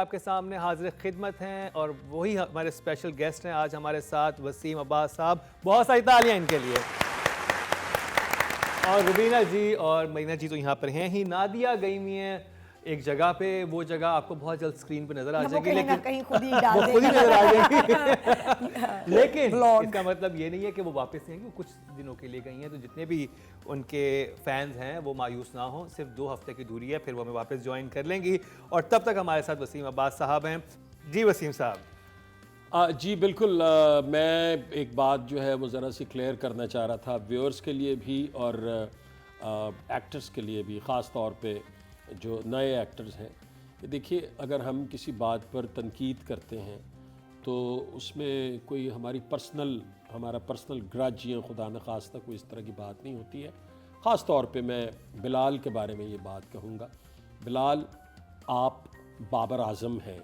आपके सामने हाजिर खिदमत हैं और वही हमारे स्पेशल गेस्ट हैं आज हमारे साथ, वसीम अब्बास साहब। बहुत सारी तालियां इनके लिए। और रुबीना जी और मरीना जी तो यहाँ पर हैं ही। नादिया गई हुई हैं एक जगह पे, वो जगह आपको बहुत जल्द स्क्रीन पे नजर आ जाएगी, लेकिन कहीं खुद ही डाल वो खुद ही नजर आ जाएगी। लेकिन इसका मतलब ये नहीं है कि वो वापस नहीं आएंगी, वो कुछ दिनों के लिए गई हैं। तो जितने भी उनके फैंस हैं वो मायूस ना हो, सिर्फ 2 हफ्ते की दूरी है, फिर वो हमें वापस ज्वाइन कर लेंगी। और तब तक हमारे साथ वसीम अब्बास साहब हैं। जी वसीम साहब। जी बिल्कुल। मैं एक बात जो है वो ज़रा सी क्लियर करना चाह रहा था व्यूअर्स के लिए भी और एक्टर्स के लिए भी, ख़ास तौर पे जो नए एक्टर्स हैं। देखिए, अगर हम किसी बात पर तनकीद करते हैं तो उसमें कोई हमारा पर्सनल ग्रज या खुदा न खास्ता कोई इस तरह की बात नहीं होती है। ख़ास तौर पे मैं बिलाल के बारे में ये बात कहूँगा। बिलाल, आप बाबर आज़म हैं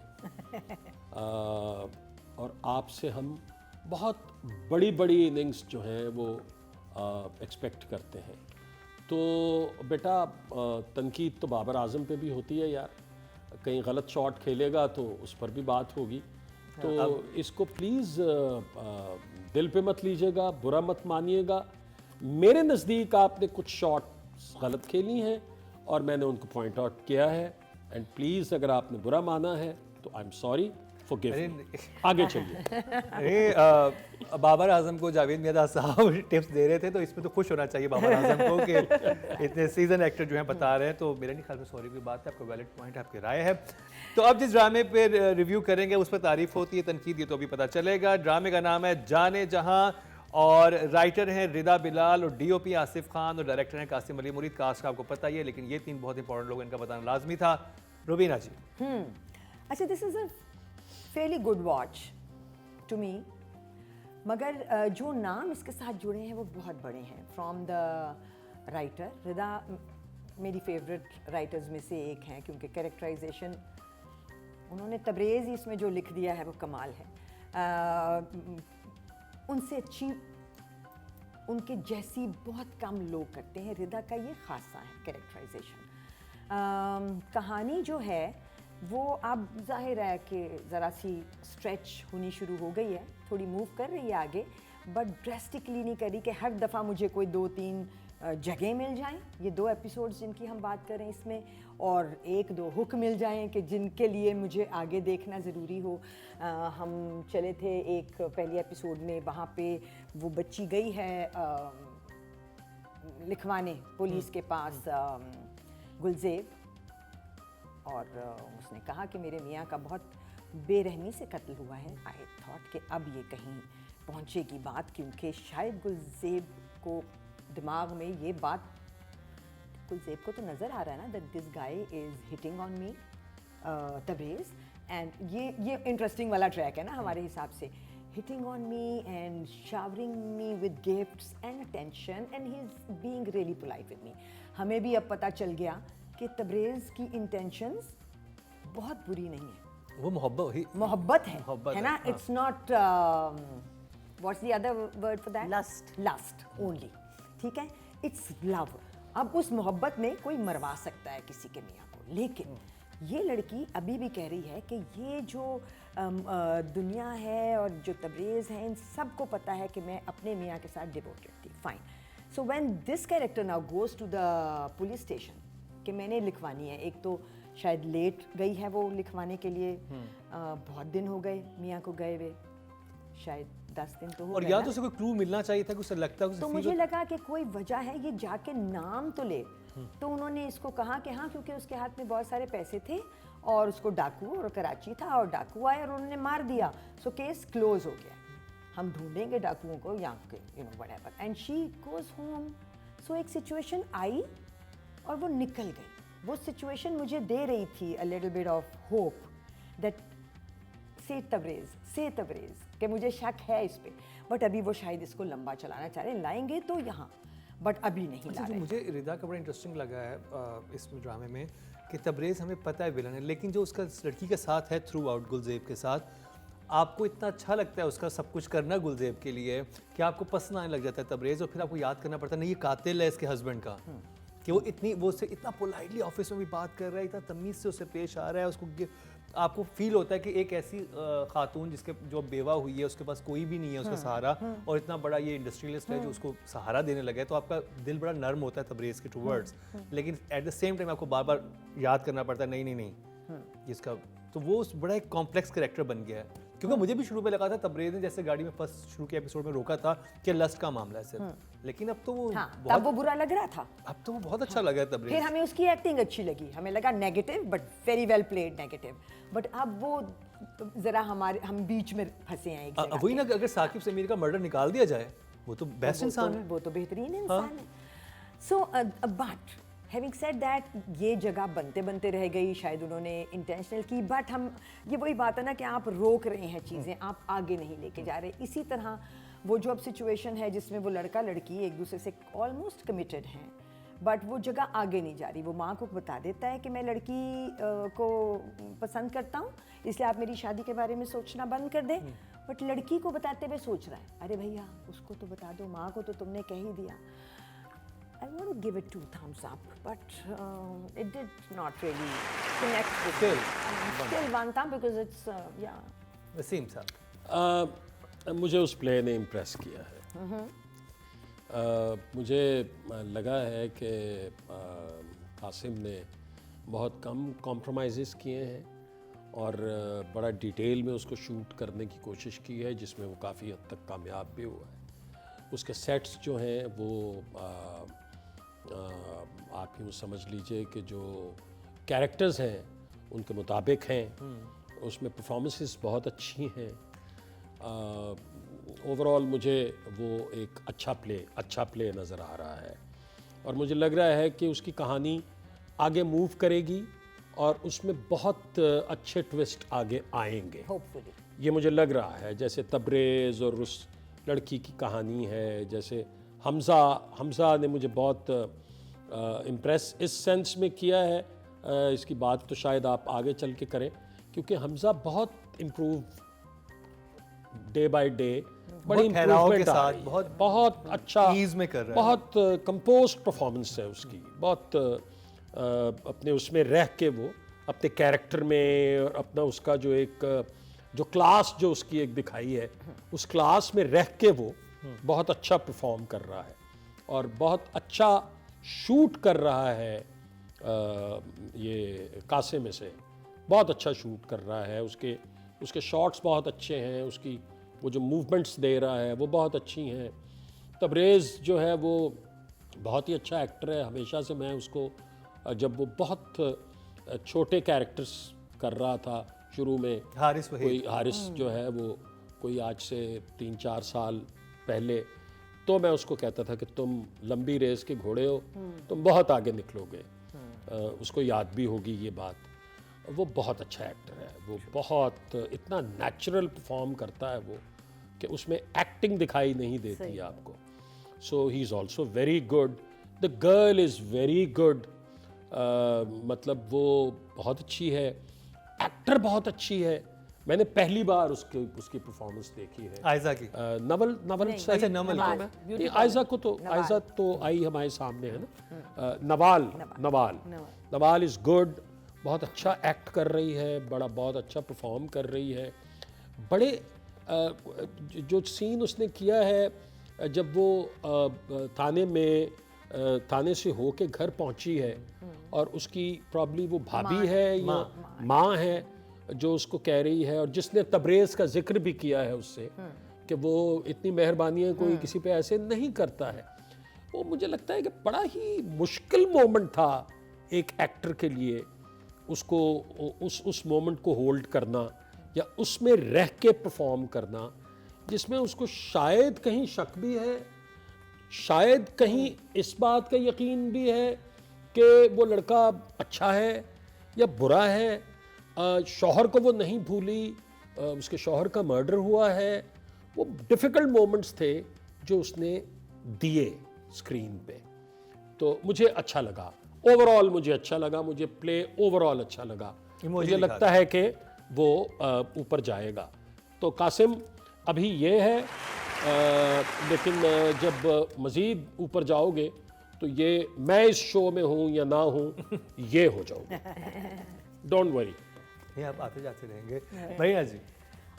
और आपसे हम बहुत बड़ी बड़ी इनिंग्स जो हैं वो एक्सपेक्ट करते हैं। तो बेटा, तनकीद तो बाबर आज़म पे भी होती है यार। कहीं गलत शॉट खेलेगा तो उस पर भी बात होगी। तो इसको प्लीज़ दिल पे मत लीजिएगा, बुरा मत मानिएगा। मेरे नज़दीक आपने कुछ शॉट गलत खेली हैं और मैंने उनको पॉइंट आउट किया है। एंड प्लीज़ अगर आपने बुरा माना है तो I am sorry, forgive me. आगे चलिए। अरे बाबर आजम को जावेद मियां साहब टिप्स दे रहे थे, तो इसमें तो खुश होना चाहिए बाबर आजम को कि इतने सीजन एक्टर जो हैं बता रहे हैं। तो मेरा नहीं ख्याल में सॉरी की बात है, आपका वैलिड पॉइंट है, आपकी राय है। तो अब जिस ड्रामे पे रिव्यू करेंगे उस पर तारीफ होती है, तनकीद ये तो अभी पता चलेगा। ड्रामे का नाम है जाने जहां और राइटर हैं रिदा बिलाल और डीओपी आसिफ खान और डायरेक्टर हैं कासिम अली मुरीद। कास्ट का आपको पता ही है, लेकिन ये 3 बहुत इंपॉर्टेंट लोग, इनका बताना लाजमी था। रुबीना जी। अच्छा, this is a fairly good watch to me, मगर जो नाम इसके साथ जुड़े हैं वो बहुत बड़े हैं। फ्रॉम द राइटर, रिदा मेरी फेवरेट राइटर्स में से एक हैं, क्योंकि कैरेक्टराइजेशन उन्होंने तबरेज़ इसमें जो लिख दिया है वो कमाल है। उनसे अच्छी, उनके जैसी बहुत कम लोग करते हैं। रिदा का ये खासा है कैरेक्टराइजेशन। कहानी जो है वो अब जाहिर है कि ज़रा सी स्ट्रेच होनी शुरू हो गई है, थोड़ी मूव कर रही है आगे, बट ड्रेस्टिकली नहीं करी कि हर दफ़ा मुझे कोई 2-3 जगह मिल जाएं। ये 2 एपिसोड्स जिनकी हम बात कर रहे हैं इसमें, और 1-2 हुक मिल जाएं कि जिनके लिए मुझे आगे देखना ज़रूरी हो। हम चले थे एक पहली एपिसोड में, वहाँ पे वो बच्ची गई है लिखवाने पुलिस के पास, गुलजेब, और उसने कहा कि मेरे मियाँ का बहुत बेरहमी से कत्ल हुआ है। आई थॉट कि अब ये कहीं पहुँचेगी बात, क्योंकि शायद गुलजेब को दिमाग में ये बात, गुलजेब को तो नज़र आ रहा है ना that this guy is hitting on me, Tabrez. And ये इंटरेस्टिंग वाला ट्रैक है ना हमारे हिसाब से, hitting on me and showering me with gifts and attention and he's being really polite with me. हमें भी अब पता चल गया कि तबरेज़ की इंटेंशंस बहुत बुरी नहीं है, वो मोहब्बत है ना। It's not, what's the other word for that, lust only, ठीक है, इट्स लव। अब उस मोहब्बत में कोई मरवा सकता है किसी के मियाँ को, लेकिन ये लड़की अभी भी कह रही है कि ये जो दुनिया है और जो तबरेज़ है, इन सबको पता है कि मैं अपने मियाँ के साथ डिवोटेड थी। Fine. So when this character now goes to the police station कि मैंने लिखवानी है, एक तो शायद लेट गई है वो लिखवाने के लिए, बहुत दिन हो गए मियाँ को गए हुए, शायद 10 दिन तो हो गए। और या तो उसे कोई क्लू मिलना चाहिए था, कुछ लगता है, तो मुझे लगा कि कोई वजह है, ये जाके नाम तो ले। तो उन्होंने इसको कहा कि हाँ, क्योंकि उसके हाथ में बहुत सारे पैसे थे और उसको डाकू, और कराची था और डाकू आए और उन्होंने मार दिया। सो केस क्लोज हो गया, हम ढूंढेंगे डाकुओं को यहाँ के, you know whatever. And she goes home. So एक सिचुएशन आई और वो निकल गई। वो सिचुएशन मुझे दे रही थी a little bit of hope that से तबरेज़ कि मुझे शक है इस पे, बट अभी वो शायद इसको लंबा चलाना चाह रहे हैं, लाएंगे तो यहाँ, बट अभी नहीं ला रहे। मुझे रिदा का बड़ा इंटरेस्टिंग लगा है इस ड्रामे में कि तबरेज़ हमें पता है विलन है, लेकिन जो उसका लड़की के साथ है थ्रू आउट, गुलजेब के साथ, आपको इतना अच्छा लगता है उसका सब कुछ करना गुलजेब के लिए कि आपको पसंद आने लग जाता है तबरेज़, और फिर आपको याद करना पड़ता है नहीं ये कातिल है इसके हस्बैंड का, कि वो इतनी वो उससे इतना पोलाइटली ऑफिस में भी बात कर रहा है, इतना तमीज़ से उससे पेश आ रहा है, उसको आपको फील होता है कि एक ऐसी खातून जिसके जो बेवा हुई है, उसके पास कोई भी नहीं है उसका सहारा, और इतना बड़ा ये इंडस्ट्रियलिस्ट है जो उसको सहारा देने लगा है, तो आपका दिल बड़ा नर्म होता है तबरेज़ के टूवर्ड्स। लेकिन एट द सेम टाइम आपको बार बार याद करना पड़ता है, नहीं नहीं नहीं इसका, तो वो बड़ा एक कॉम्प्लेक्स कैरेक्टर बन गया है। क्योंकि मुझे भी शुरू में लगा था तबरेज़ ने जैसे गाड़ी में फर्स्ट शुरू के एपिसोड में रोका था कि लस्ट का मामला है सिर्फ, लेकिन अब तो वो तब वो बुरा लग रहा था, अब तो वो बहुत अच्छा लगा है तबरेज़। फिर हमें उसकी एक्टिंग अच्छी लगी, हमें लगा negative but very well played negative, but अब वो जरा हम बीच में फंसे हैं एक जगह। वही ना, अगर साकिब समीर का मर्डर निकाल दिया जाए, वो तो बेस्ट इंसान है, वो तो बेहतरीन इंसान है। So but having said that, ये जगह बनते बनते रह गई, शायद उन्होंने इंटेंशनल की, बट हम ये वही बात है ना कि आप रोक रहे हैं चीज़ें, आप आगे नहीं लेके जा रहे। इसी तरह वो जो अब सिचुएशन है जिसमें वो लड़का लड़की एक दूसरे से ऑलमोस्ट कमिटेड हैं, बट वो जगह आगे नहीं जा रही। वो माँ को बता देता है कि मैं लड़की को पसंद करता हूँ, इसलिए आप मेरी शादी के बारे में सोचना बंद कर दें, बट लड़की को बताते हुए सोच रहा है, अरे भैया उसको तो बता दो, माँ को तो तुमने कह ही दिया। I want to give it 2 thumbs up, but it did not really connect with me. Still 1 thumb because it's yeah. Wasim साहब, मुझे उस प्ले ने इम्प्रेस किया है। मुझे लगा है कि कासिम ने बहुत कम कॉम्प्रोमाइज़ किए हैं और बड़ा डिटेल में उसको शूट करने की कोशिश की है, जिसमें वो काफ़ी हद तक कामयाब भी हुआ है। उसके सेट्स जो हैं वो आप यूँ समझ लीजिए कि जो कैरेक्टर्स हैं उनके मुताबिक हैं, उसमें परफॉर्मेंसेस बहुत अच्छी हैं। ओवरऑल मुझे वो एक अच्छा प्ले नज़र आ रहा है, और मुझे लग रहा है कि उसकी कहानी आगे मूव करेगी और उसमें बहुत अच्छे ट्विस्ट आगे आएंगे, Hopefully. ये मुझे लग रहा है। जैसे तबरेज़ और उस लड़की की कहानी है, जैसे हमज़ा ने मुझे बहुत इम्प्रेस इस सेंस में किया है, इसकी बात तो शायद आप आगे चल के करें, क्योंकि हमज़ा बहुत इम्प्रूव डे बाय डे, बड़ी इम्प्रूवमेंट आ रही है, बहुत अच्छा ईज में कर रहा है, बहुत कंपोज्ड परफॉर्मेंस है उसकी, बहुत अपने उसमें रह के वो अपने कैरेक्टर में, और अपना उसका जो एक जो क्लास जो उसकी एक दिखाई है, उस क्लास में रह के वो बहुत अच्छा परफॉर्म कर रहा है और बहुत अच्छा शूट कर रहा है। ये कासिम में से बहुत अच्छा शूट कर रहा है, उसके शॉट्स बहुत अच्छे हैं, उसकी वो जो मूवमेंट्स दे रहा है वो बहुत अच्छी हैं। तबरेज़ जो है वो बहुत ही अच्छा एक्टर है, हमेशा से मैं उसको, जब वो बहुत छोटे कैरेक्टर्स कर रहा था शुरू में, हारिस जो है वो कोई आज से 3-4 साल पहले, तो मैं उसको कहता था कि तुम लंबी रेस के घोड़े हो, तुम बहुत आगे निकलोगे। उसको याद भी होगी ये बात। वो बहुत अच्छा एक्टर है, वो बहुत इतना नेचुरल परफॉर्म करता है वो कि उसमें एक्टिंग दिखाई नहीं देती है आपको। So he is also very good. The girl is very good, मतलब वो बहुत अच्छी है, एक्टर बहुत अच्छी है। मैंने पहली बार उसकी परफॉर्मेंस देखी है आयजा की, नवल अच्छा नवल, आयजा को तो आयजा तो आई हमारे सामने है ना। नवाल इज़ गुड, बहुत अच्छा एक्ट कर रही है, बहुत अच्छा परफॉर्म कर रही है। बड़े जो सीन उसने किया है जब वो थाने से होके घर पहुंची है और उसकी प्रॉब्ली वो भाभी है या माँ है जो उसको कह रही है, और जिसने तबरेज़ का जिक्र भी किया है उससे कि वो इतनी मेहरबानियाँ कोई किसी पे ऐसे नहीं करता है। वो मुझे लगता है कि बड़ा ही मुश्किल मोमेंट था एक एक्टर के लिए, उसको उस मोमेंट को होल्ड करना या उसमें रह के परफॉर्म करना, जिसमें उसको शायद कहीं शक भी है, शायद कहीं इस बात का यकीन भी है कि वो लड़का अच्छा है या बुरा है। शौहर को वो नहीं भूली, उसके शौहर का मर्डर हुआ है। वो डिफ़िकल्ट मोमेंट्स थे जो उसने दिए स्क्रीन पे, तो मुझे अच्छा लगा। ओवरऑल मुझे अच्छा लगा, मुझे प्ले ओवरऑल अच्छा लगा। मुझे लगता है कि वो ऊपर जाएगा। तो कासिम अभी ये है, लेकिन जब मज़ीद ऊपर जाओगे तो ये मैं इस शो में हूं या ना हूं ये हो जाऊंगा। Don't worry. ये आप आते जाते रहेंगे। भैया जी,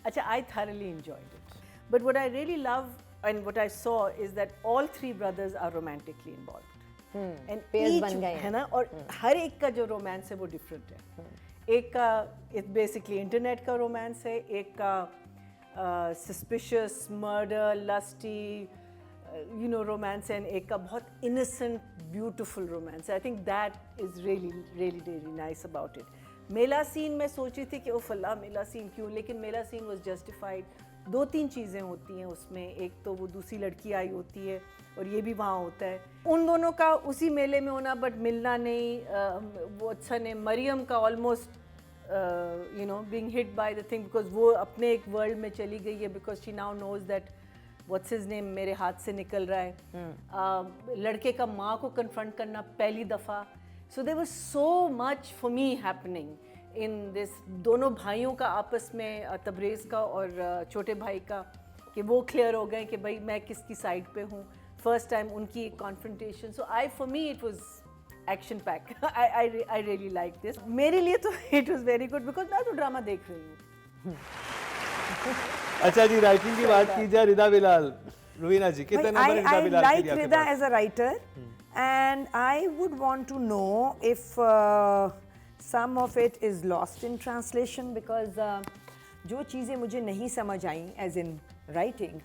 Acha, I thoroughly enjoyed it. But what I really love and what I saw is that all three brothers are romantically involved. And Pairs each, बन गए हैं। है ना, और हर एक का जो रोमांस है वो डिफरेंट है। एक का बेसिकली इंटरनेट का रोमांस है, एक का सस्पिशियस मर्डर लस्टी रोमांस है, and एक का बहुत इनोसेंट ब्यूटिफुल रोमांस है। I think that is really really really nice about it. मेला सीन मैं सोच रही थी कि ओ फल्ला मेला सीन क्यों, लेकिन मेला सीन वाज जस्टिफाइड। दो तीन चीज़ें होती हैं उसमें, एक तो वो दूसरी लड़की आई होती है और ये भी वहाँ होता है, उन दोनों का उसी मेले में होना बट मिलना नहीं। वो अच्छा नहीं, मरियम का almost being hit by the thing because वो अपने एक वर्ल्ड में चली गई है, because she now knows that what's his name मेरे हाथ से निकल रहा है। लड़के का माँ को कन्फ्रंट करना पहली दफ़ा। So there was so much for me happening in this. दोनों भाइयों का आपस में, तबरेज़ का और छोटे भाई का, कि वो क्लियर हो गए कि भाई मैं किसकी साइड पे हूँ। फर्स्ट टाइम उनकी confrontation. So for me it was action pack. I really like this. मेरे लिए तो it was very good because मैं तो ड्रामा देख रही हूँ। अच्छा जी, राइटिंग की बात की जाए, रिदा बिलाल, रुवीना जी, कितने नंबर रिदा I बिलाल के like लिए आपके Rida pass? as a writer, and I would want to know if some of it is lost in translation, because जो चीज़ें मुझे नहीं समझ आई एज इन राइटिंग,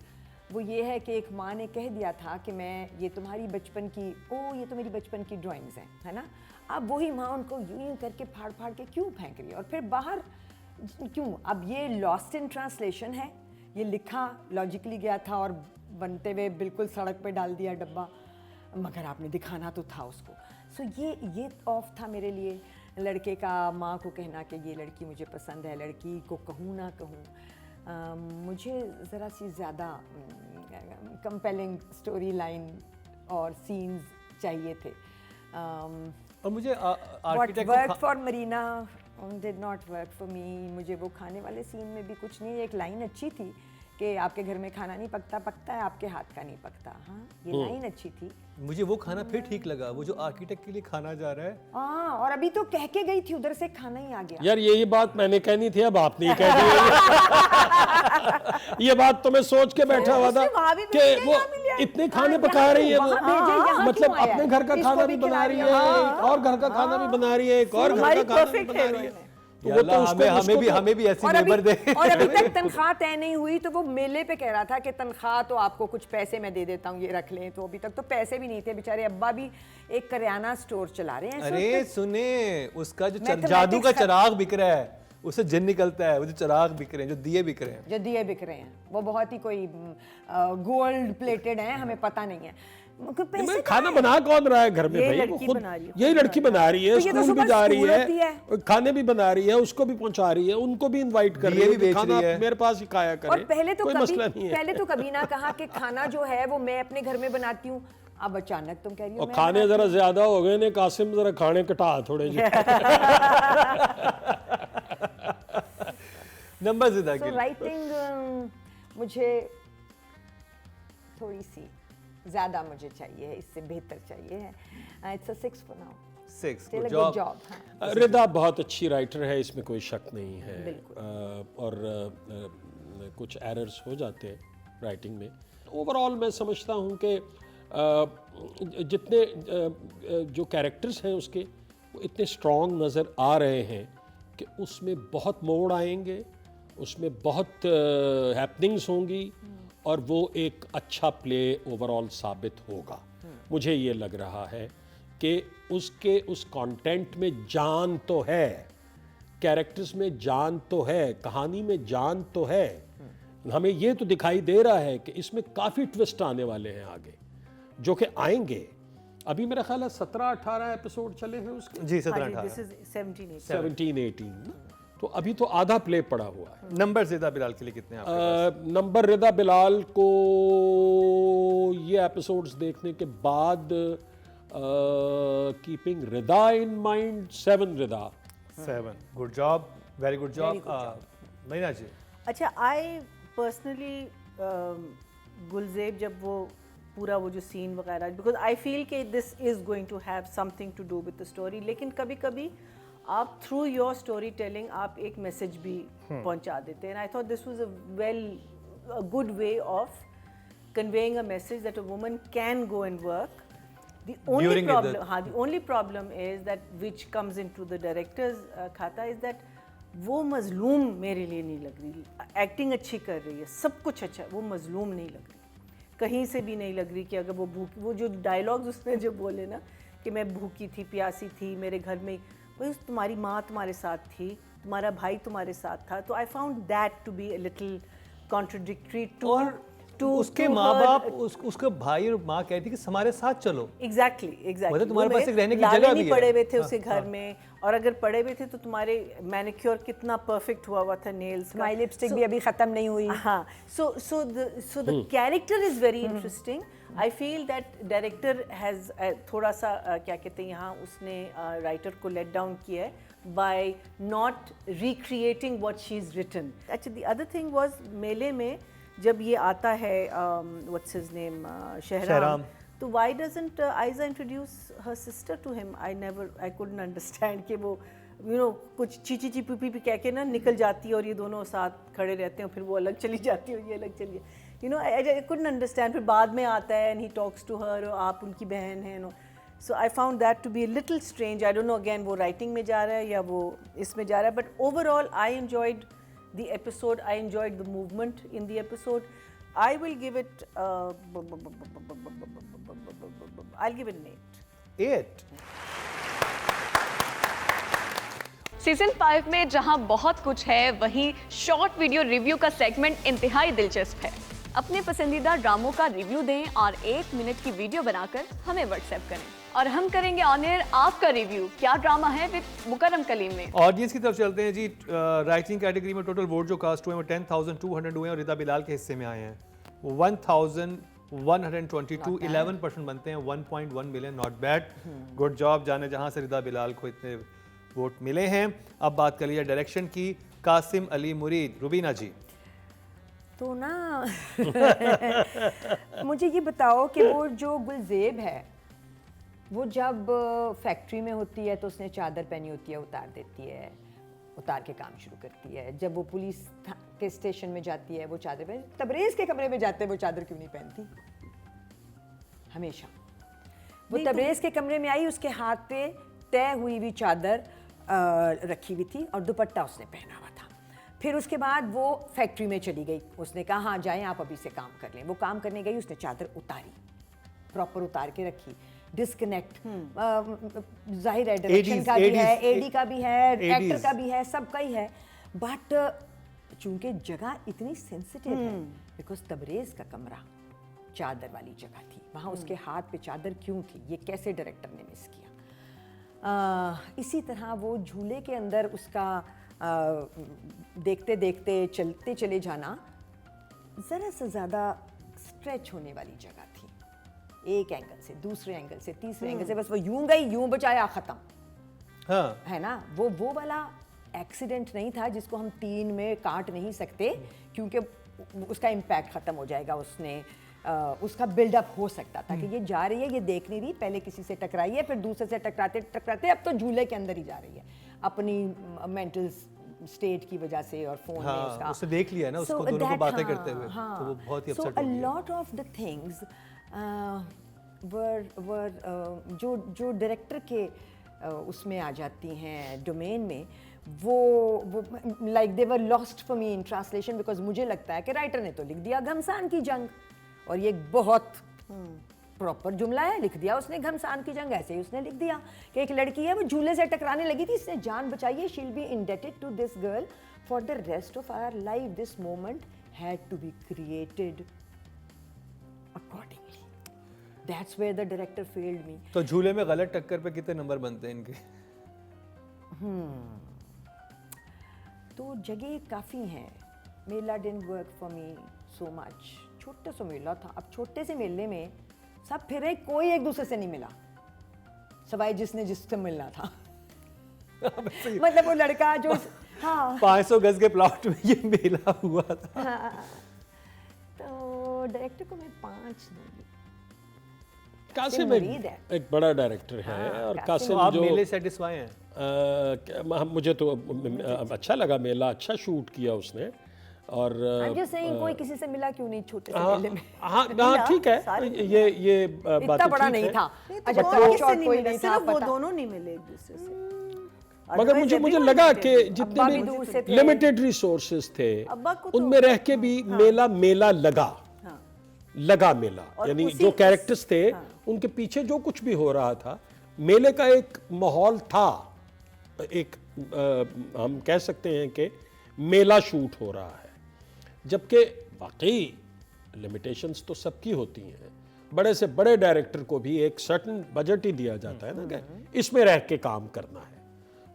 वो ये है कि एक माँ ने कह दिया था कि मैं ये तुम्हारी बचपन की, ये तो मेरी बचपन की ड्राइंग्स हैं, है ना। अब वही माँ उनको यूं करके फाड़ फाड़ के क्यों फेंक रही है, और फिर बाहर क्यों। अब ये लॉस्ट इन ट्रांसलेशन है, ये लिखा लॉजिकली गया था और बनते हुए बिल्कुल सड़क पे डाल दिया डब्बा, मगर आपने दिखाना तो था उसको। सो ये ऑफ था मेरे लिए। लड़के का माँ को कहना कि ये लड़की मुझे पसंद है, लड़की को कहूँ ना कहूँ, मुझे ज़रा सी ज़्यादा कंपेलिंग स्टोरी लाइन और सीन्स चाहिए थे। और मुझे What architect worked for Marina did not work for me। मुझे वो खाने वाले सीन में भी कुछ नहीं, एक लाइन अच्छी थी कि आपके घर में खाना नहीं पकता, पकता है आपके हाथ का नहीं पकता। हाँ, ये लाइन अच्छी थी। मुझे वो खाना फिर ठीक लगा, वो जो आर्किटेक्ट के लिए खाना जा रहा है। हाँ, और अभी तो कह के गई थी, उधर से खाना ही आ गया। यार ये बात मैंने कहनी थी, अब आपने ही कह दी। ये बात तो मैं सोच के बैठा हुआ था वहाँ भी कि मिल वो गया, मिल गया। इतने खाने पका रही है, वो वहाँ भेजे, यहाँ मतलब क्यों आया अपने है? घर का इसको खाना भी भी बना खिला रही है, दिया। एक और घर का खाना भी बना रही है, एक और घर का हमारी खाना भी perfect बना है रही है। वो। तो वो तो उसको हमें भी ऐसी और नेबर दे। अभी तक तनख्वाह तय नहीं हुई, तो वो मेले पे कह रहा था कि तनख्वाह तो आपको कुछ पैसे मैं दे देता हूँ, ये रख लें। तो अभी तक तो पैसे भी नहीं थे। बेचारे अब्बा भी एक करियाना स्टोर चला रहे हैं। अरे सुने, उसका जो Mathematics जादू का का- चिराग बिक रहा है, उससे जिन निकलता है, वो जो चिराग बिक रहे हैं, जो दिए बिक रहे हैं। जो दिए बिक रहे हैं वो बहुत ही कोई गोल्ड प्लेटेड हैं, हमें पता नहीं है। पैसे मैं खाना बना कौन रहा है घर में ये भाई? वो लड़की खुद बना रही है, यही लड़की बना रही है, तो ये तो स्कूल भी सुबह जा रही स्कूल होती है, खाने भी बना रही है, उसको भी पहुंचा रही है, उनको भी इनवाइट कर रही दिए है भी कि बेच खाना रही है। मेरे पास ही खाया करे। और पहले तो कोई मसला नहीं है। पहले तो कभी ना कहा कि खाना जो है वो मैं अपने घर में बनाती हूँ। अब अचानक तुम कह रही हो और मैं खाने बनाती जरा ज्यादा हो गए ने, कासिम जरा खाने कटा थोड़े जी। नंबर जिदा हूँ। के तो राइटिंग मुझे थोड़ी सी ज़्यादा मुझे चाहिए है, इससे बेहतर चाहिए है। It's a 6 for now. 6 still a good good job. Job. Rida बहुत अच्छी राइटर है, इसमें कोई शक नहीं है। और कुछ एरर्स हो जाते हैं राइटिंग में। ओवरऑल मैं समझता हूँ कि जितने जो कैरेक्टर्स हैं उसके, वो इतने स्ट्रॉन्ग नज़र आ रहे हैं कि उसमें बहुत मोड़ आएंगे, उसमें बहुत हैपनिंग्स होंगी, और वो एक अच्छा प्ले ओवरऑल साबित होगा। मुझे ये लग रहा है कि उसके उस कंटेंट में जान तो है, कैरेक्टर्स में जान तो है, कहानी में जान तो है। हमें ये तो दिखाई दे रहा है कि इसमें काफ़ी ट्विस्ट आने वाले हैं आगे, जो कि आएंगे। अभी मेरा ख्याल है 17-18 एपिसोड चले हैं उसके, जी, हाँ 17-18। जी, this is 17 17-18 ना? तो अभी तो आधा प्ले पड़ा हुआ है। नंबर जिदा बिलाल के लिए कितने हैं आपके? नंबर रिदा बिलाल को ये एपिसोड्स देखने के बाद, keeping Rida in mind, 7 Rida. 7 good job, very good job. महीना जी, अच्छा, आई पर्सनली गुलजेब जब वो पूरा वो जो सीन वगैरह, बिकॉज आई फील कि this is going to have something to do with the story, लेकिन कभी कभी आप थ्रू योर स्टोरी टेलिंग आप एक मैसेज भी पहुंचा देते हैं. I thought this was a good way of conveying a message that a woman can go and work. The only During problem, the- the only problem is that which comes into the director's खाता is that वो मजलूम मेरे लिए नहीं लग रही. Acting अच्छी कर रही है, सब कुछ अच्छा, वो मजलूम नहीं लग रही, कहीं से भी नहीं लग रही कि अगर वो भूखी, वो जो डायलॉग्स उसने जो बोले ना कि मैं भूखी थी, प्यासी थी, मेरे घर में भाई तुम्हारी माँ तुम्हारे साथ थी, तुम्हारा भाई तुम्हारे साथ था. तो I found that to be a little contradictory to उसके माँ बाप उसका भाई और माँ कहती कि हमारे साथ चलो. एग्जैक्टली मतलब तुम्हारे पास एक रहने की लाले जगह नहीं भी है. पड़े हुए थे उसके घर में, और अगर पड़े हुए थे तो तुम्हारे मैनिक्योर कितना परफेक्ट हुआ था नेल्स का. माई लिपस्टिक भी अभी खत्म नहीं हुई. हाँ, so the character is very interesting. I feel that director has थोड़ा सा क्या कहते हैं यहाँ उसने राइटर को let down किया है by not recreating what she's written. Actually the other thing was मेले में जब ये आता है what's his name शहराम, तो why doesn't Aiza introduce her sister to him? I couldn't understand कि वो कुछ चीची ची पी पी कह के ना निकल जाती है और ये दोनों साथ खड़े रहते हैं, फिर वो अलग चली जाती है और ये अलग चली I couldn't understand. फिर बाद में आता है and he talks to her, आप उनकी बहन हैं. So I found that to be a little strange. I don't know again वो writing में जा रहा है या वो इसमें जा रहा है, but overall I enjoyed the episode. I enjoyed the movement in the episode. I will give it I'll give it an 8. 8. Season 5 में जहां बहुत कुछ है, वहीं शॉर्ट वीडियो रिव्यू का सेगमेंट इंतहाई दिलचस्प है. अपने पसंदीदा ड्रामों का रिव्यू दें और 1 मिनट की वीडियो बनाकर हमें व्हाट्सएप करें और हम करेंगे ऑन एयर आपका रिव्यू. क्या ड्रामा है विद मुकर्रम कलीम में. ऑडियंस की तरफ चलते हैं जी. राइटिंग कैटेगरी में टोटल वोट जो कास्ट हुए हैं वो 10,200 हुए हैं और रिदा बिलाल के हिस्से में आए हैं 1,122. 11% बनते हैं 1.1 million. Not bad, good job. जाने जहां से रिदा बिलाल को इतने वोट मिले हैं. अब बात कर लीजिए डायरेक्शन की. कासिम अली मुरीद. रुबीना जी. तो ना मुझे ये बताओ कि वो जो गुलजेब है वो जब फैक्ट्री में होती है तो उसने चादर पहनी होती है, उतार देती है, उतार के काम शुरू करती है. जब वो पुलिस के स्टेशन में जाती है वो चादर पहन, तबरेज़ के कमरे में जाते हैं वो चादर क्यों नहीं पहनती हमेशा? वो तबरेज़ के कमरे में आई, उसके हाथ पे तय हुई हुई चादर रखी हुई थी और दुपट्टा उसने पहना हुआ था. फिर उसके बाद वो फैक्ट्री में चली गई. उसने कहा हाँ जाएं आप अभी से काम कर लें. वो काम करने गई, उसने चादर उतारी, प्रॉपर उतार के रखी. डिस्कनेक्ट जाहिर है डायरेक्शन का भी है, एडी का भी है, एक्टर का भी है, सबका ही है. बट चूंकि जगह इतनी सेंसिटिव है, बिकॉज तबरेज़ का कमरा चादर वाली जगह थी, वहाँ उसके हाथ पे चादर क्यों थी, ये कैसे डायरेक्टर ने मिस किया. इसी तरह वो झूले के अंदर उसका देखते देखते चलते चले जाना ज़रा सा ज़्यादा स्ट्रेच होने वाली जगह थी. एक एंगल से, दूसरे एंगल से, तीसरे एंगल से, बस वो यूं गई, यूं बचाया, ख़त्म. हाँ, है ना. वो वाला एक्सीडेंट नहीं था जिसको हम 3 में काट नहीं सकते क्योंकि उसका इम्पैक्ट ख़त्म हो जाएगा. उसने उसका बिल्डअप हो सकता था कि ये जा रही है, ये देख नहीं रही, पहले किसी से टकराई है, फिर दूसरे से टकराते टकराते अब तो झूले के अंदर ही जा रही है अपनी मेंटल स्टेट की वजह से और फोन में उसका उसने देख लिया ना उसको दोनों को बातें करते हुए, तो वो बहुत ही अपसेट हो अ गई. Lot of the things were जो डायरेक्टर के उसमें आ जाती हैं डोमेन में, वो like they were lost for me in translation. Because मुझे लगता है कि राइटर ने तो लिख दिया घमसान की जंग, और ये बहुत प्रॉपर जुमला है, लिख दिया उसने घमसान की जंग. ऐसे ही उसने लिख दिया कि एक लड़की है वो झूले से टकराने लगी थी, इसने जान बचाई है, she will be indebted to this girl for the rest of our life. This moment had to be created accordingly. That's where the director failed me. तो झूले में गलत टक्कर पे कितने नंबर बनते हैं इनके? तो जगह काफ़ी हैं. Mela didn't work for me so much. छोटा सा मेला था. अब छोटे से मेले में सब फिरे, कोई एक दूसरे से नहीं मिला सवाई जिसने जिससे मिलना था. मतलब वो लड़का जो हाँ 500 गज के प्लॉट में ये मेला हुआ था. तो डायरेक्टर को मैं 5 दूंगी. कासिम मुरीद है। एक बड़ा डायरेक्टर है और तो कासिम आप जो मेले सेटिस्फाई हैं? मुझे तो अच्छा लगा, मेला अच्छा शूट किया उसने। और I'm just saying, कोई किसी से मिला क्यों नहीं छोटे से हाँ मेले में? हाँ ठीक है, ये बातें इतना बड़ा ठीक नहीं है। था। नहीं, अच्छा, तो थर्ड किससे शॉट नहीं कोई मिले, नहीं था, सिर्फ वो पता। दोनों नहीं मिले एक दूसरे से। मगर Otherwise मुझे everyone लगा did कि it. अब्बा भी जितने दूर से भी थे। लिमिटेड रिसोर्सेज थे अब्बा को तो- उनमें रह के भी मेला लगा हाँ। लगा मेला, और यानी उसी- जो कैरेक्टर्स थे हाँ। उनके पीछे जो कुछ भी हो रहा था, मेले का एक माहौल था। एक हम कह सकते हैं कि मेला शूट हो रहा है, जबकि वाकई लिमिटेशंस तो सबकी होती हैं। बड़े से बड़े डायरेक्टर को भी एक सर्टन बजट ही दिया जाता है ना, कि इसमें रह के काम करना है,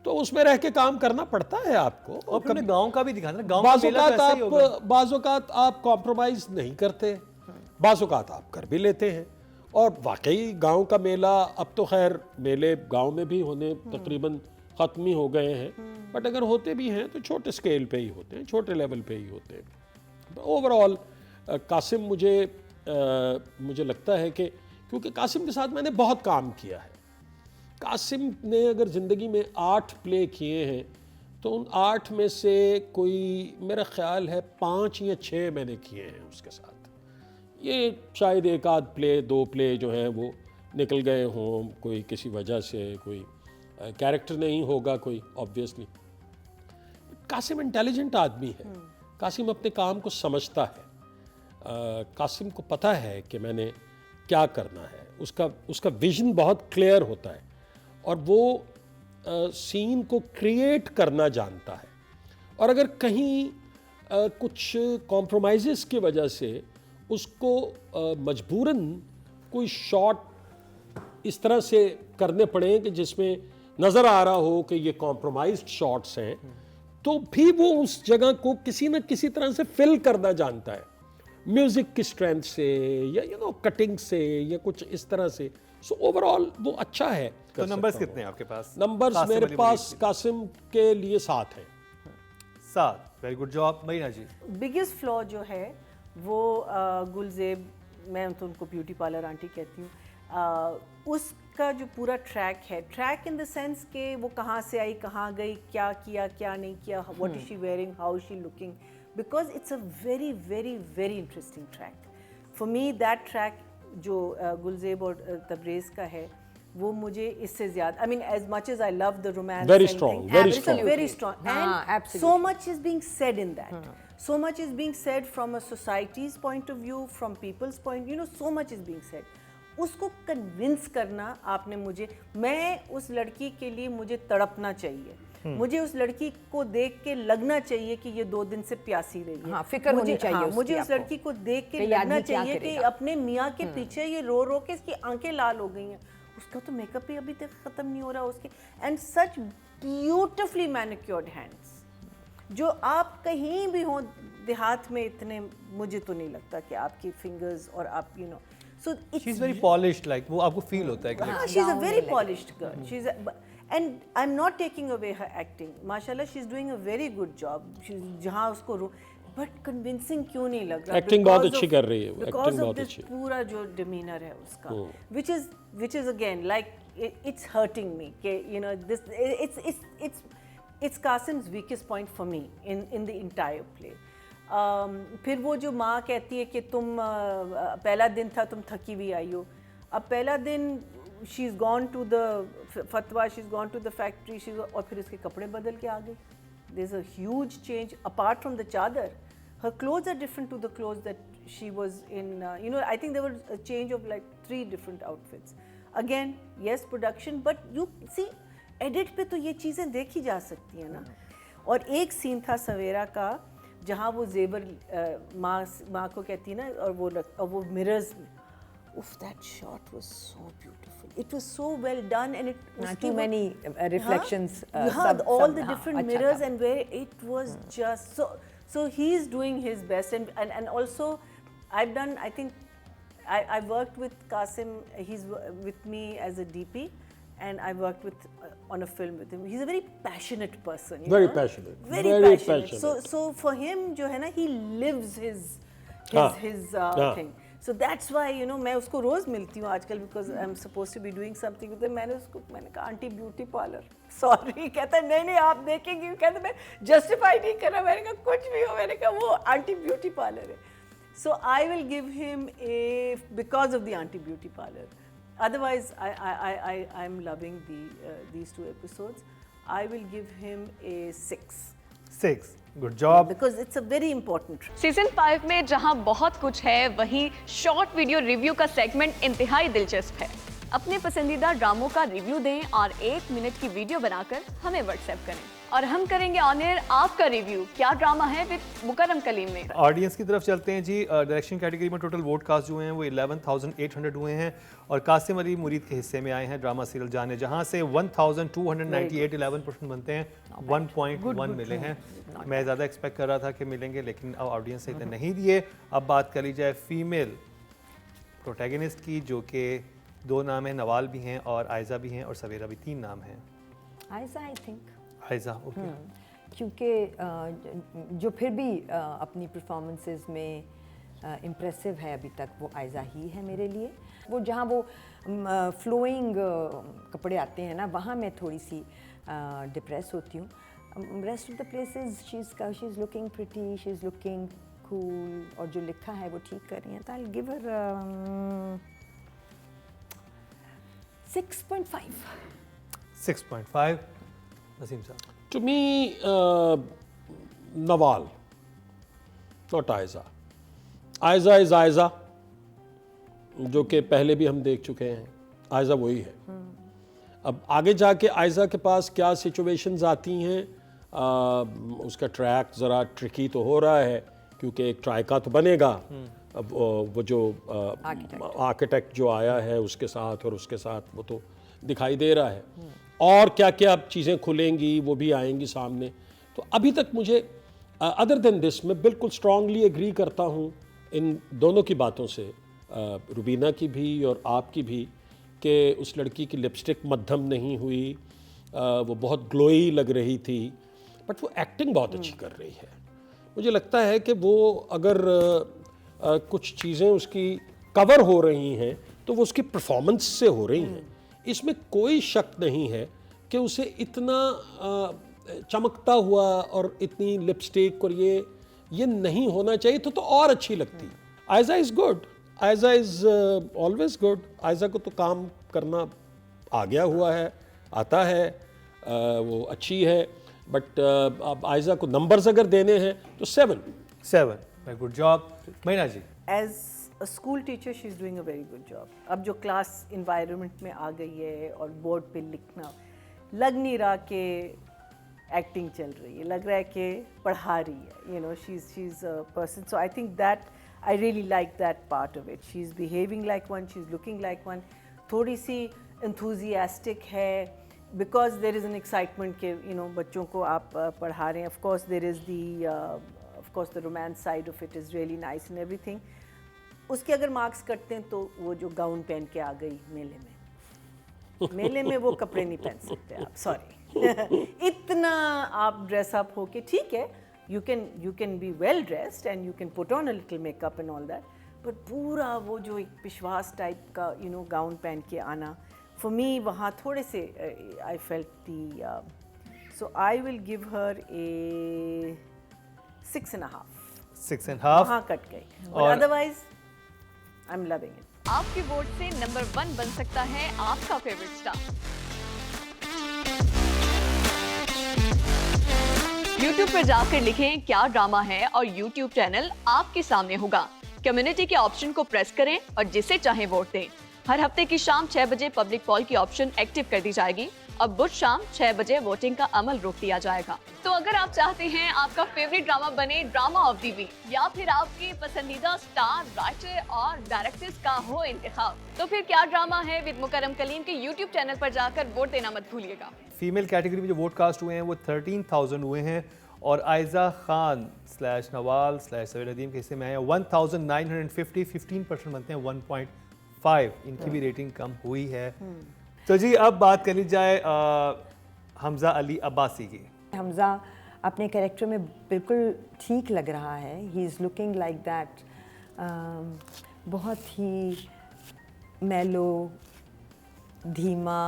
तो उसमें रह के काम करना पड़ता है आपको। और फिर गांव का भी दिखाना ना, गांव का मेला तो ऐसा ही होगा। बाज़-औक़ात आप कॉम्प्रोमाइज नहीं करते, बाज़-औक़ात आप कर भी लेते हैं। और वाकई गांव का मेला, अब तो खैर मेले गांव में भी होने तकरीबन ख़त्म ही हो गए हैं, बट अगर होते भी हैं तो छोटे स्केल पे ही होते हैं, छोटे लेवल पे ही होते हैं। ओवरऑल कासिम मुझे लगता है कि क्योंकि कासिम के साथ मैंने बहुत काम किया है, कासिम ने अगर ज़िंदगी में 8 प्ले किए हैं तो उन 8 में से कोई मेरा ख्याल है 5 या 6 मैंने किए हैं उसके साथ। ये शायद एक आध प्ले 2 प्ले जो हैं वो निकल गए हों, कोई किसी वजह से, कोई कैरेक्टर नहीं होगा कोई, ऑब्वियसली। कासिम इंटेलिजेंट आदमी है, कासिम अपने काम को समझता है, कासिम को पता है कि मैंने क्या करना है, उसका विजन बहुत क्लियर होता है और वो सीन को क्रिएट करना जानता है। और अगर कहीं कुछ कॉम्प्रोमाइज़ेस की वजह से उसको मजबूरन कोई शॉट इस तरह से करने पड़े कि जिसमें नज़र आ रहा हो कि ये कॉम्प्रोमाइज्ड शॉट्स हैं, तो भी वो उस जगह को किसी न किसी तरह से फिल करना जानता है, म्यूज़िक की स्ट्रेंथ से या कटिंग से या कुछ इस तरह से। सो ओवरऑल वो अच्छा है। तो नंबर्स कितने हैं आपके पास? नंबर्स कासिम मेरे अली पास मुरीद कासिम के लिए 7 हैं। 7। वेरी गुड जॉब मरीना जी। बिगेस्ट फ्लॉ जो है वो गुलजेब, मैं तो उनको ब्यूटी पार्लर आंटी कहती हूँ, उसका जो पूरा ट्रैक है, ट्रैक इन द सेंस कि वो कहाँ से आई, कहाँ गई, क्या किया, क्या नहीं किया, what is she wearing, how is she looking, because it's a very very very interesting track for me. That track जो गुलजेब और तबरेज़ का है, वो मुझे इससे ज़्यादा, I mean as much as I love the romance, Very strong, very strong. very strong, हाँ, and absolutely. so much is being said in that. So much is being said from a society's point of view, from people's point, so much is being said. उसको convince करना आपने मुझे, मैं उस लड़की के लिए मुझे तड़पना चाहिए, मुझे उस लड़की को देख के लगना चाहिए कि ये 2 दिन से प्यासी रही है। हाँ, फिक्र होनी चाहिए हाँ, उसकी मुझे उस आपको। लड़की को देख के कि ये लगना आदमी क्या चाहिए कि करेगा। अपने मियाँ के पीछे ये रो रो के इसकी आंखें लाल हो गई हैं, उसका तो मेकअप भी अभी तक ख़त्म नहीं हो रहा उसके, and such beautifully manicured hands जो आप कहीं भी हो देहात में इतने, मुझे तो नहीं लगता कि आपकी फिंगर्स और आप so she is very polished, like वो आपको फील होता है कि like, she's a very polished girl, she's and I'm not taking away her acting, mashallah she's doing a very good job, she's जहाँ उसको but convincing क्यों नहीं लग रहा, Acting बहुत अच्छी कर रही है, because acting of बहुत this अच्छी। पूरा जो demeanor है उसका, which is again like it's hurting me कि this it's Qasim's weakest point for me in the entire play. फिर वो जो माँ कहती है कि तुम पहला दिन था, तुम थकी हुई आई हो, अब पहला दिन she is gone to the fatwa, she is gone to the factory, और फिर उसके कपड़े बदल के आ गई। There is a huge change apart from the chadar, her clothes are different to the clothes that she was in, I think there was a change of like 3 different outfits. Again, yes, production, but you see, edit पे तो ये चीज़ें देखी जा सकती हैं ना। और एक सीन था सवेरा का जहाँ वो जेबर माँ को कहती है ना, और वो मिरर्स में, उफ, that shot was so beautiful, it was so well done, and it too many reflections, all the different अच्छा mirrors, था। and where it was just so he is doing his best, and also I've done, I think I worked with Qasim, he's with me as a DP, and I worked with on a film with him. He's a very passionate person, you Very know? passionate, very very passionate. passionate. So for him जो है ना, he lives his हाँ, his हाँ. thing. So that's why you know मैं उसको रोज़ मिलती हूँ आजकल because I am suppose to be doing something with मैंने कहा आंटी ब्यूटी पार्लर सॉरी कहता है नहीं आप देखेंगी कहता मैं जस्टिफाई नहीं कर रहा मैंने कहा कुछ भी हो मैंने कहा वो आंटी ब्यूटी पार्लर है so I will give him a because of the aunty beauty parlour otherwise I'm loving these two episodes. I will give him a 6 6 good job because it's a very important season 5 में जहां बहुत कुछ है वहीं short video review का segment इंतहाई दिलचस्प है। अपने पसंदीदा ड्रामों का रिव्यू दें और 1 मिनट की वीडियो बनाकर हमें व्हाट्सएप करें और हम करेंगे ऑन एयर आपका रिव्यू। क्या ड्रामा है विद मुकरम कलीम में। ऑडियंस की तरफ चलते हैं जी। डायरेक्शन कैटेगरी में टोटल वोट कास्ट हुए हैं वो 11,800 हुए हैं और कासिम अली मुरीद के हिस्से में आए हैं ड्रामा सीरियल जाने जहां से 1,298 11% बनते हैं 1.1 मिले हैं। मैं ज़्यादा एक्सपेक्ट कर रहा था कि मिलेंगे लेकिन अब ऑडियंस से इतने नहीं दिए। अब बात कर ली जाए फीमेल प्रोटैगनिस्ट की जो कि 2 नाम हैं, नवाल भी हैं और आयज़ा भी हैं और सवेरा भी 3 नाम हैं। Aiza I think Aiza okay क्योंकि जो फिर भी अपनी परफॉर्मेंसेस में इम्प्रेसिव है अभी तक वो आयज़ा ही है मेरे लिए। वो जहाँ वो फ्लोइंग कपड़े आते हैं ना वहाँ मैं थोड़ी सी डिप्रेस होती हूँ। Rest of the places she is looking pretty, she is looking cool और जो लिखा है वो ठीक कर रही हैं। तो आई विल गिव हर 6.5 6.5 नसीम साहब। To me, Nawal, not Aiza. Aiza is Aiza, जो कि पहले भी हम देख चुके हैं। आयज़ा वही है। अब आगे जाके आयज़ा के पास क्या सिचुएशंस आती हैं, उसका ट्रैक ज़रा ट्रिकी तो हो रहा है क्योंकि एक ट्राइका तो बनेगा। अब वो जो आर्किटेक्ट जो आया है उसके साथ और उसके साथ वो तो दिखाई दे रहा है और क्या क्या चीज़ें खुलेंगी वो भी आएंगी सामने। तो अभी तक मुझे अदर देन दिस मैं बिल्कुल स्ट्रांगली एग्री करता हूँ इन दोनों की बातों से, रुबीना की भी और आपकी भी, कि उस लड़की की लिपस्टिक मध्यम नहीं हुई, वो बहुत ग्लोई लग रही थी बट वो एक्टिंग बहुत अच्छी कर रही है। मुझे लगता है कि वो अगर कुछ चीज़ें उसकी कवर हो रही हैं तो वो उसकी परफॉर्मेंस से हो रही हैं। इसमें कोई शक नहीं है कि उसे इतना चमकता हुआ और इतनी लिपस्टिक और ये नहीं होना चाहिए तो और अच्छी लगती। Aiza is good, Aiza is always good. Aiza को तो काम करना आ गया हुआ है, आता है, वो अच्छी है बट अब आयज़ा को नंबर्स अगर देने हैं तो 7। Good job. Meena ji. As a school teacher she is doing a very good job. अब जो क्लास इन्वायरमेंट में आ गई है और बोर्ड पे लिखना, लग नहीं रहा कि एक्टिंग चल रही है, लग रहा है कि पढ़ा रही है। You know she is a person, so I think that I really like that part of it. She is behaving like one, she is looking like one, थोड़ी सी एंथुजियास्टिक है because there is an excitement के you no बच्चों को आप पढ़ा रहे हैं। Of course there is the romance side of it is really nice and everything. उसके अगर मार्क्स कटते हैं तो वो जो गाउन पहन के आ गई मेले में वो कपड़े नहीं पहन सकते आप, सॉरी। इतना आप ड्रेसअप हो के ठीक है, you can be well dressed and you can put on a little makeup and all that, but पूरा वो जो एक पिशवास टाइप का यू नो गाउन पहन के आना, फॉर मी वहाँ थोड़े से I felt the, so I will give her a 6.5। 6.5 वहाँ कट गई और otherwise I am loving it. आपके वोट से नंबर 1 बन सकता है आपका फेवरेट स्टार। YouTube पर जाकर लिखें क्या ड्रामा है और YouTube चैनल आपके सामने होगा। कम्युनिटी के ऑप्शन को प्रेस करें और जिसे चाहे वोट दें। हर हफ्ते की शाम 6 बजे पब्लिक पॉल की ऑप्शन एक्टिव कर दी जाएगी और बुध शाम 6 बजे वोटिंग का अमल रोक दिया जाएगा। तो अगर आप चाहते हैं आपका फेवरेट ड्रामा बने ड्रामा ऑफ द वीक या फिर आपके पसंदीदा स्टार, राइटर और डायरेक्टर्स का हो इंतखाब, तो फिर क्या ड्रामा है विद मुकरम कलीम के YouTube चैनल पर जाकर वोट देना मत भूलिएगा। फीमेल कैटेगरी में जो वोट कास्ट हुए हैं वो 13,000 हुए हैं और आयज़ा खान / नवाल / सवेर नदीम के हिस्से में आए 1,950, 15% बनते हैं 1.5। इनकी भी रेटिंग कम हुई है। तो जी अब बात कर ली जाए हमजा अली अब्बासी की। हमजा अपने कैरेक्टर में बिल्कुल ठीक लग रहा है। He is looking like that बहुत ही मेलो, धीमा,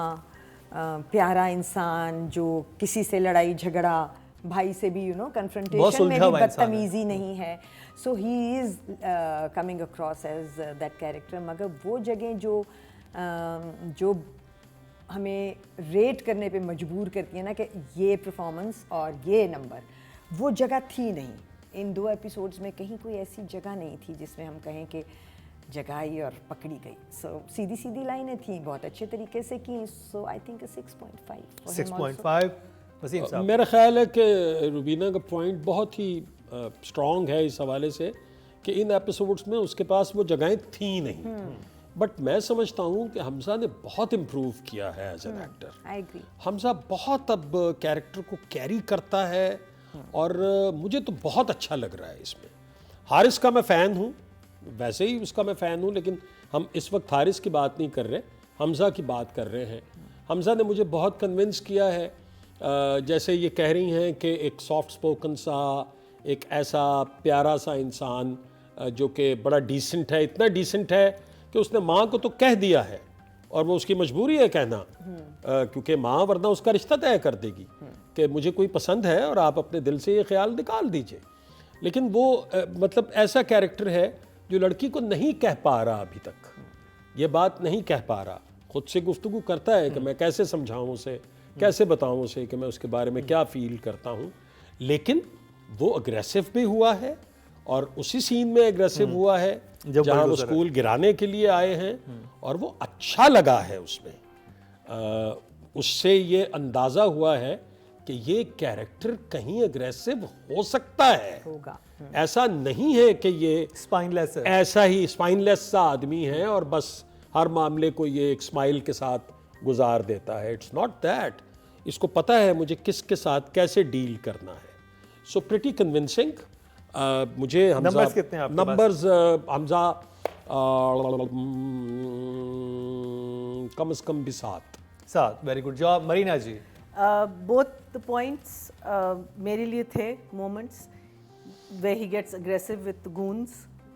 प्यारा इंसान जो किसी से लड़ाई झगड़ा, भाई से भी कन्फ्रंटेशन में भी बदतमीजी नहीं है. So he is coming across as that character. मगर वो जगह जो हमें रेट करने पे मजबूर करती है ना कि ये परफॉर्मेंस और ये नंबर, वो जगह थी नहीं. इन 2 एपिसोड्स में कहीं कोई ऐसी जगह नहीं थी जिसमें हम कहें कि जगाई और पकड़ी गई. सो सीधी सीधी लाइनें थी, बहुत अच्छे तरीके से की. सो आई थिंक 6.5. 6.5. वसीम साहब, मेरा ख्याल है कि रुबीना का पॉइंट बहुत ही स्ट्रॉन्ग है इस हवाले से कि इन एपिसोड्स में उसके पास वो जगहें थी नहीं. बट मैं समझता हूँ कि हमजा ने बहुत इम्प्रूव किया है as an actor. I agree. Hamza बहुत अब कैरेक्टर को कैरी करता है और मुझे तो बहुत अच्छा लग रहा है इसमें. हारिस का मैं फ़ैन हूँ, वैसे ही उसका मैं फ़ैन हूँ, लेकिन हम इस वक्त हारिस की बात नहीं कर रहे, हमजा की बात कर रहे हैं. हमजा ने मुझे बहुत कन्विंस किया है. जैसे ये कह रही हैं कि एक सॉफ्ट स्पोकन सा, एक ऐसा प्यारा सा इंसान जो कि बड़ा डिसेंट है, इतना डिसेंट है कि उसने माँ को तो कह दिया है और वो उसकी मजबूरी है कहना, क्योंकि माँ वरना उसका रिश्ता तय कर देगी कि मुझे कोई पसंद है और आप अपने दिल से ये ख्याल निकाल दीजिए. लेकिन वो मतलब ऐसा कैरेक्टर है जो लड़की को नहीं कह पा रहा, अभी तक ये बात नहीं कह पा रहा. खुद से गुफ्तगू करता है कि मैं कैसे समझाऊं उसे, कैसे बताऊं उसे कि मैं उसके बारे में क्या फील करता हूं. लेकिन वो अग्रेसिव भी हुआ है और उसी सीन में एग्रेसिव हुआ है जहां वो स्कूल गिराने के लिए आए हैं और वो अच्छा लगा है उसमें. उससे ये अंदाज़ा हुआ है कि ये कैरेक्टर कहीं अग्रेसिव हो सकता है, होगा. ऐसा नहीं है कि ये स्पाइनलेस है. ऐसा ही स्पाइनलेस सा आदमी है और बस हर मामले को ये एक स्माइल के साथ गुजार देता है. It's not that. इसको पता है मुझे किसके साथ कैसे डील करना है. So pretty convincing. मुझे नंबर्स कितने हैं आपके पास? नंबर्स हमजा कम से कम भी 7. Very good job. Marina ji, Both the points मेरे लिए थे moments where he gets aggressive with the goons.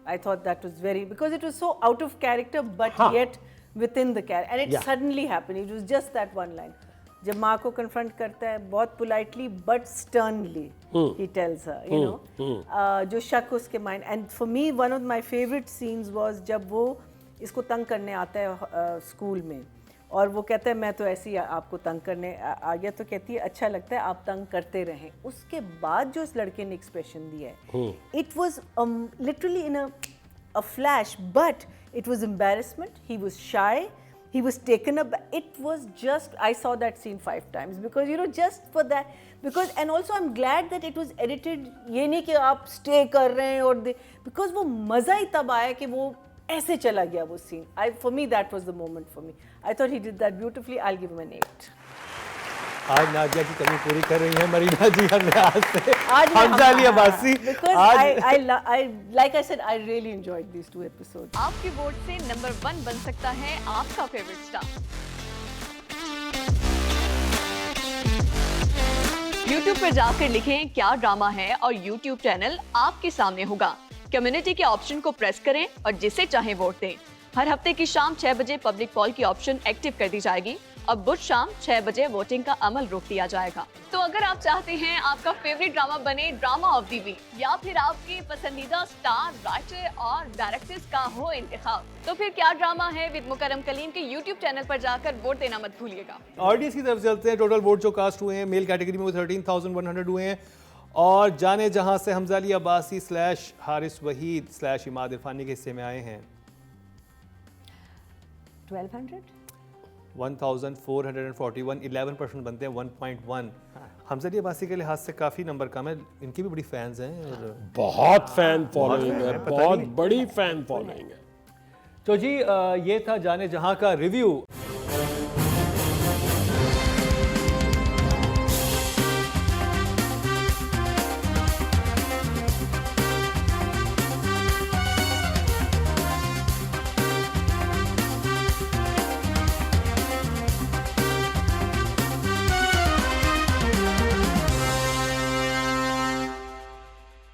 I thought that was very, because it was so out of character but yet within the character, and it suddenly happened. It was just that one line. जब माँ को confront करता है बहुत politely but sternly he tells her, you know, जो शक उसके mind. And for me one of my favorite scenes was जब वो इसको तंग करने आता है स्कूल में और वो कहता है मैं तो ऐसे ही आपको तंग करने आ गया, तो कहती है अच्छा लगता है आप तंग करते रहें. उसके बाद जो इस लड़के ने एक्सप्रेशन दिया है, it was literally in a flash, but it was embarrassment. He was shy, he was taken up. It was just, I saw that scene 5 times because you know just for that, because and also I'm glad that it was edited. ये नहीं कि आप stay कर रहे हैं और because वो मज़ा ही तब आया कि वो ऐसे चला गया वो scene. For me that was the moment for me. I thought he did that beautifully. I'll give him an 8. आज नाजिया की कमी पूरी कर रही है मरीना जी. हमने आज से Hamza Ali Abbasi. Because I like I said, I really enjoyed these 2 episodes. आपके वोट से नंबर 1 बन सकता है आपका फेवरेट स्टार. YouTube पर जाकर लिखें क्या ड्रामा है और YouTube चैनल आपके सामने होगा. कम्युनिटी के ऑप्शन को प्रेस करें और जिसे चाहे वोट दें. हर हफ्ते की शाम 6 बजे पब्लिक पॉल की ऑप्शन एक्टिव कर दी जाएगी. अब बुध शाम 6 बजे वोटिंग का अमल रोक दिया जाएगा. तो अगर आप चाहते हैं आपका फेवरेट ड्रामा बने ड्रामा ऑफ द वीक या फिर आपके पसंदीदा स्टार, राइटर और डायरेक्टर्स का हो इंतखाब, तो फिर क्या ड्रामा है विद मुकरम कलीम के YouTube चैनल पर जाकर वोट देना मत भूलिएगा. ऑडियंस की तरफ से चलते हैं. टोटल वोट जो कास्ट हुए हैं मेल कैटेगरी में वो 13,100 हुए हैं और जाने जहां से हमजा अली अब्बासी / हारिस वहीद / इमाद इरफानी के हिस्से में आए हैं 1200. 1441. 11% बनते हैं 1.1. हमजा अली अब्बासी के लिहाज से काफ़ी नंबर कम है. इनकी भी बड़ी फैंस हैं और बहुत फैन फॉलोइंग है, बहुत बड़ी फैन फॉलोइंग है. तो जी ये था जाने जहां का रिव्यू.